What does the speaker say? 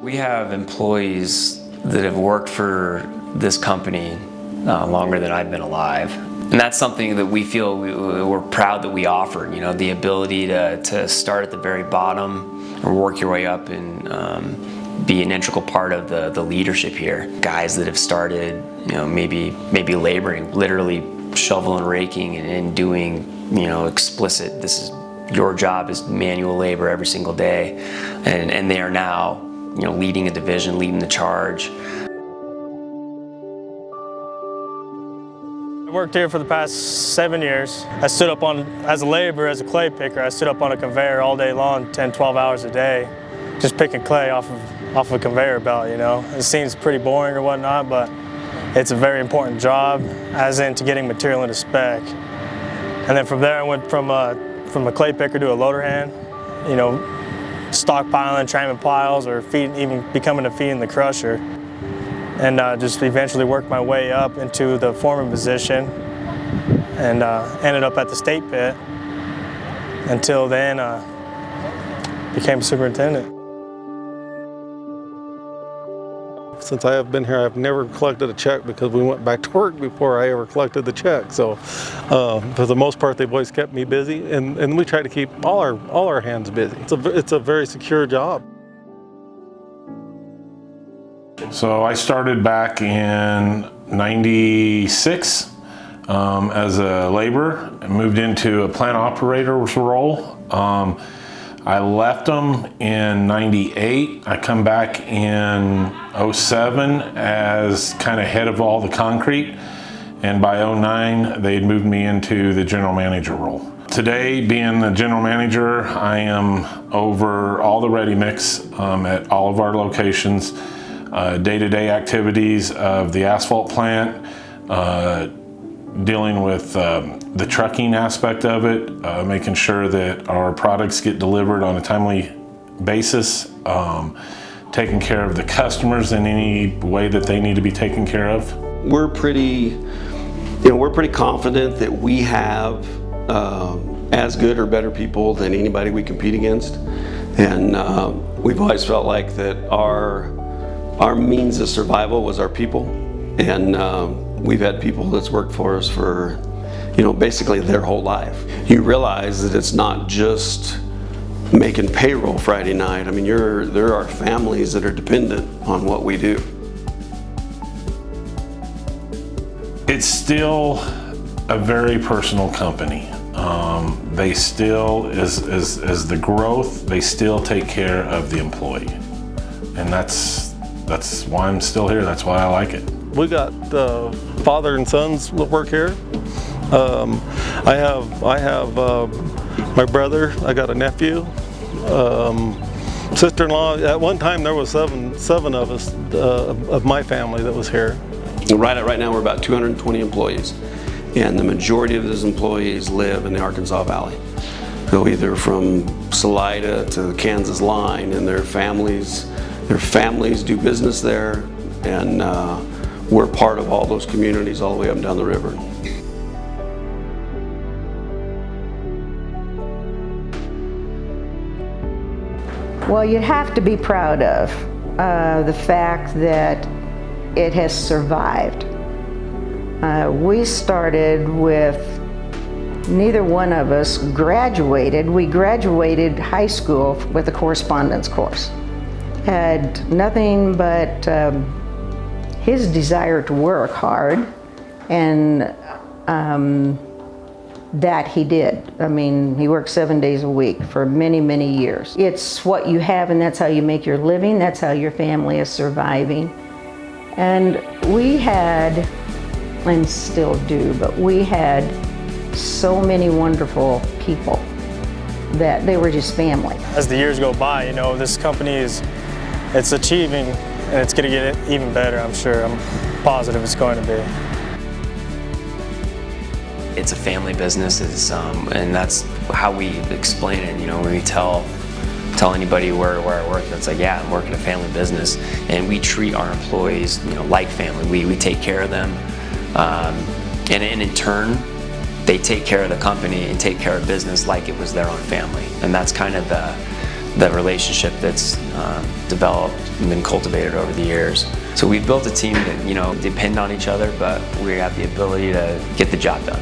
We have employees that have worked for this company longer than I've been alive. And that's something that we feel we're proud that we offered, you know, the ability to start at the very bottom or work your way up and be an integral part of the leadership here. Guys that have started, you know, maybe laboring, literally shoveling, raking, and doing, you know, explicit, this is your job is manual labor every single day. And they are now, you know, leading a division, leading the charge. I worked here for the past 7 years. I stood up as a laborer, as a clay picker, I stood up on a conveyor all day long, 10, 12 hours a day, just picking clay off of a conveyor belt, you know. It seems pretty boring or whatnot, but it's a very important job, as into getting material into spec. And then from there I went from a clay picker to a loader hand, you know, stockpiling, tramming piles, or even becoming a feed in the crusher. And just eventually worked my way up into the foreman position and ended up at the state pit. Until then, became superintendent. Since I have been here, I've never collected a check because we went back to work before I ever collected the check. So for the most part, they've always kept me busy, and we try to keep all our hands busy. It's a very secure job. So I started back in '96 as a laborer and moved into a plant operator's role. I left them in '98. I come back in '07 as kind of head of all the concrete. And by '09, they'd moved me into the general manager role. Today, being the general manager, I am over all the Redi-Mix at all of our locations, day-to-day activities of the asphalt plant, dealing with the trucking aspect of it, making sure that our products get delivered on a timely basis, taking care of the customers in any way that they need to be taken care of. We're pretty confident that we have as good or better people than anybody we compete against, and we've always felt like that our means of survival was our people, and we've had people that's worked for us for, you know, basically their whole life. You realize that it's not just making payroll Friday night. I mean, there are families that are dependent on what we do. It's still a very personal company. They still, as the growth, they still take care of the employee. And that's why I'm still here. That's why I like it. We got father and sons that work here. I have my brother. I got a nephew, sister-in-law. At one time, there was seven of us of my family that was here. Right now, we're about 220 employees, and the majority of those employees live in the Arkansas Valley. So either from Salida to the Kansas line, and their families do business there, and we're part of all those communities all the way up and down the river. Well, you have to be proud of the fact that it has survived. We started with, neither one of us graduated. We graduated high school with a correspondence course. Had nothing but his desire to work hard, and that he did. I mean, he worked 7 days a week for many, many years. It's what you have, and that's how you make your living. That's how your family is surviving. And we had, and still do, but we had so many wonderful people that they were just family. As the years go by, you know, this company it's achieving, and it's going to get even better, I'm sure. I'm positive it's going to be. It's a family business, and that's how we explain it. You know, when we tell anybody where I work, it's like, yeah, I'm working a family business, and we treat our employees, you know, like family. We take care of them, and in turn, they take care of the company and take care of business like it was their own family. And that's kind of the relationship that's developed and been cultivated over the years. So we've built a team that, you know, depend on each other, but we have the ability to get the job done.